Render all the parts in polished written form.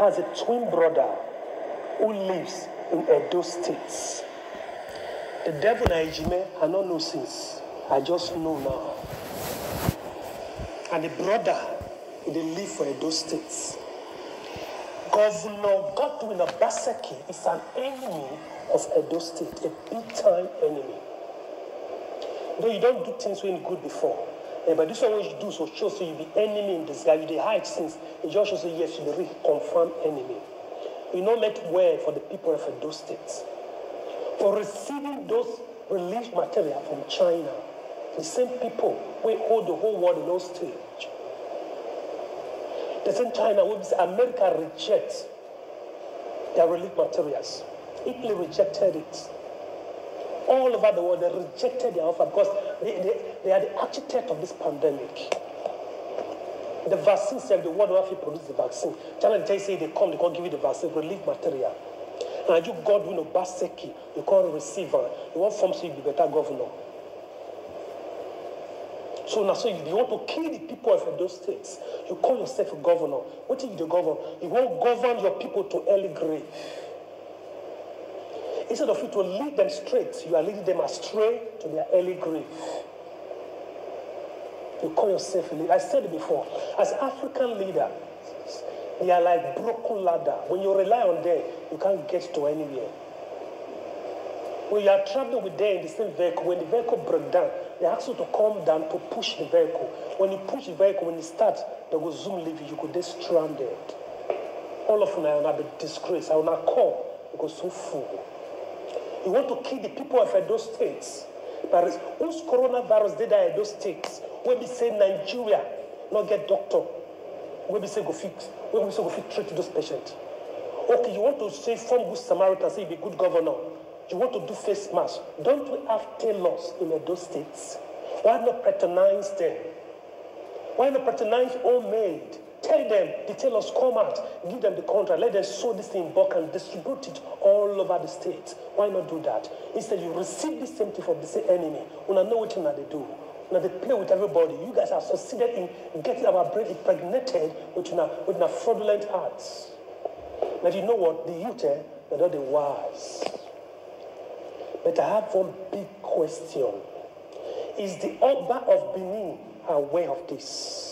has a twin brother who lives in Edo State. The devil Naijime, I don't know since. I just know now. And the brother, they live for Edo State. Governor Godwin Obaseki is an enemy of Edo State, a big-time enemy. Though you don't do things when you're good before. But this one what you do so shows so you be enemy in this guy. You dey hide since it just shows yes, you be confirmed enemy. You not make way for the people of Edo State. For receiving those relief material from China, the same people will hold the whole world in hostage. The same China will say America rejects their relief materials. Italy rejected it. All over the world, they rejected their offer because they are the architect of this pandemic. The vaccine, the world will produce the vaccine. China just say they can't give you the vaccine, relief material. And you Godwin Obaseki, you can't receive her. You want from so you be better governor. So now, so if you want to kill the people of those states, you call yourself a governor. What if you govern? You won't govern your people to early grave. Instead of you to lead them straight, you are leading them astray to their early grave. You call yourself a leader. I said it before. As African leaders, they are like broken ladder. When you rely on them, you can't get to anywhere. When you are traveling with them in the same vehicle, when the vehicle breaks down, they ask you to come down to push the vehicle. When you push the vehicle, when it starts, they will zoom leave you. You could get stranded. All of them will not be disgraced. I will not come because so full. You want to kill the people of Edo States. But whose coronavirus did at Edo States? When we say Nigeria, not get doctor. When we say go fix, when we say go fix treat those patients. Okay, you want to say form good Samaritan, say be good governor. You want to do face mask. Don't we have tailors in Edo States? Why not patronize them? Why not patronize homemade? Tell them, the tailors come out, give them the contract, let them sew this thing in bulk and distribute it all over the state. Why not do that? Instead, you receive the same thing from the same enemy. When I know what they do. Now they play with everybody. You guys have succeeded in getting our brain impregnated with fraudulent arts. Now you know what? The youth, they're not the wise. But I have one big question. Is the Oba of Benin aware of this?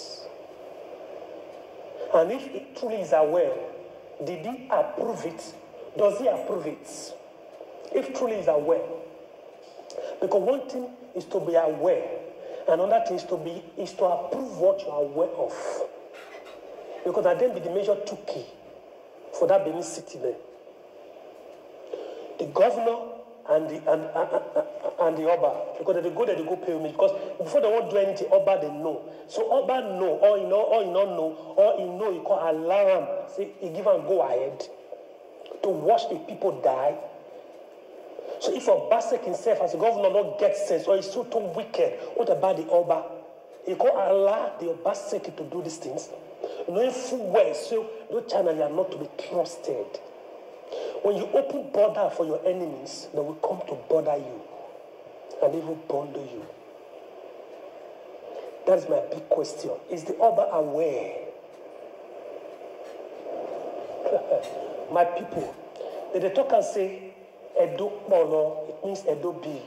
And if he truly is aware, did he approve it? Does he approve it? If truly is aware. Because one thing is to be aware, another thing is to approve what you are aware of. Because that then be the major key for that Benin city there. The governor and the Oba, because they go there, they go pay homage. Because before they won't do anything, Oba they know. So Oba know, or he not know, or he know he call alarm. Say he give and go ahead to watch the people die. So if Obaseki himself as a governor not get sense, or he's so too wicked, what about the Oba? He can't allow the Obaseki to do these things. Knowing full well, so no China, you are not to be trusted. When you open border for your enemies, they will come to bother you and even bundle you. That's my big question. Is the Oba aware? My people, they talk and say, Edo Polo, it means Edo big.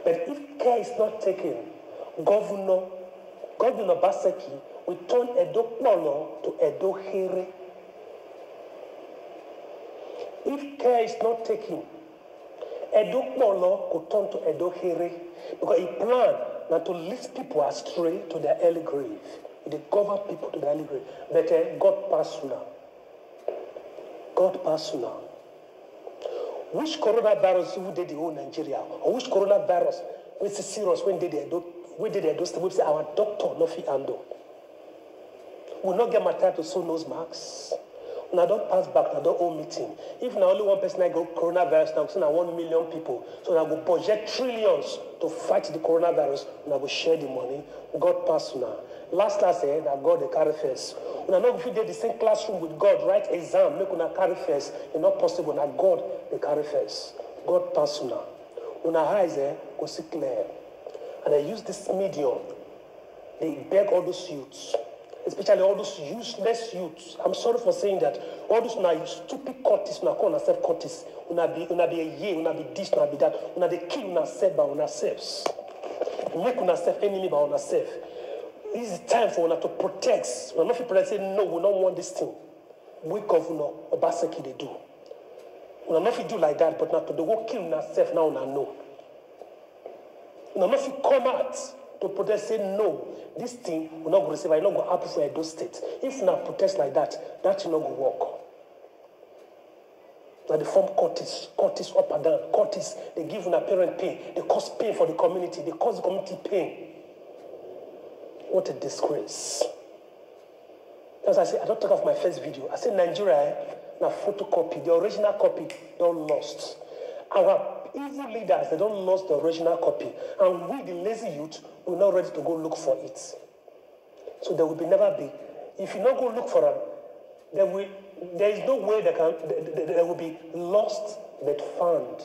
But if care is not taken, Governor Obaseki will turn Edo Polo to Edo Here. If care is not taken, Edo Polo could turn to Edo Here because he planned not to lead people astray to their early grave. He govern people to their early grave. But God personal. God personal. Which coronavirus who did the whole Nigeria? Or which coronavirus which is serious when they did those we say our doctor no fit handle. Will not get my time to sew nose masks. Now don't pass back, now don't own meeting. If now only one person I go coronavirus, now so now 1 million people. So now go budget trillions to fight the coronavirus, now go share the money. God personal. Last year, now God they carry first. When I know if you did the same classroom with God, write exam, make una carry first. It's not possible. Now God they carry first. God personal. When our eyes go see clear. And I use this medium. They beg all those youths. especially all those useless youths. I'm sorry for saying that. All those now stupid cultists, now call yourself cultists. Una be a ye, una be this, una be that. Una they kill una self by una selves. Make una self enemy by una self. This is time for una to protect. When not people say no, we don't want this thing. We governor Obaseki they do. Una not do like that, but now to the go kill una self now una know. Una not come out to protest, say no, this thing will not go receive, I not go happen for Edo State. If not protest like that, that will not go work. Now they form courts up and down, courts, they give an parent pain, they cause pain for the community, they cause the community pain. What a disgrace. As I say, I don't talk of my first video. I say Nigeria, now photocopy, the original copy, don't lost. Our evil leaders, they don't lost the original copy. And we, the lazy youth, we're not ready to go look for it. So there will never be. If you not go look for them, there is no way there will be lost but found.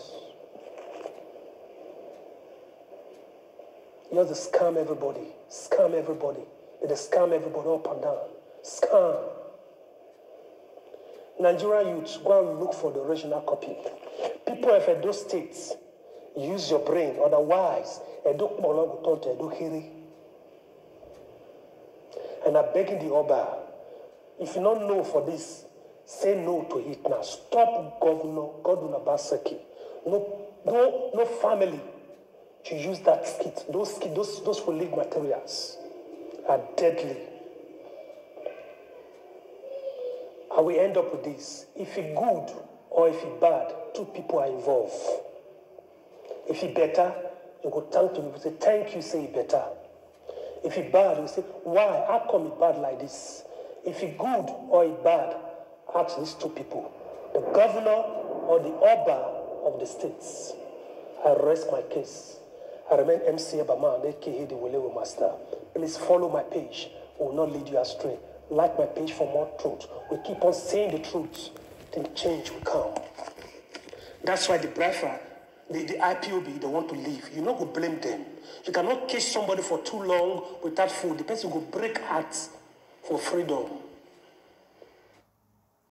You have to scam everybody. Scam everybody. They scam everybody up and down. Scam. Nigerian youths, go and look for the original copy. People of Edo States, use your brain. Otherwise, Edo Kmolo will turn to Edo Hiri. And I'm begging the Oba, if you don't know for this, say no to it now. Stop Governor Obaseki. No family to use that skit. Those who leave materials are deadly. I will end up with this. If it's good or if it's bad, two people are involved. If it's better, you go thank to me. You say, thank you, say it better. If it's bad, you say, why? How come it's bad like this? If it's good or it's bad, ask these two people. The governor or the Oba of the states. I rest my case. I remain MC Abaman, aka the Welewe Master. Please follow my page. We will not lead you astray. Like my page for more truth. We keep on saying the truth, then change will come. That's why the Biafra, the IPOB, they want to leave. You not go blame them. You cannot kiss somebody for too long without food. The person will break hearts for freedom.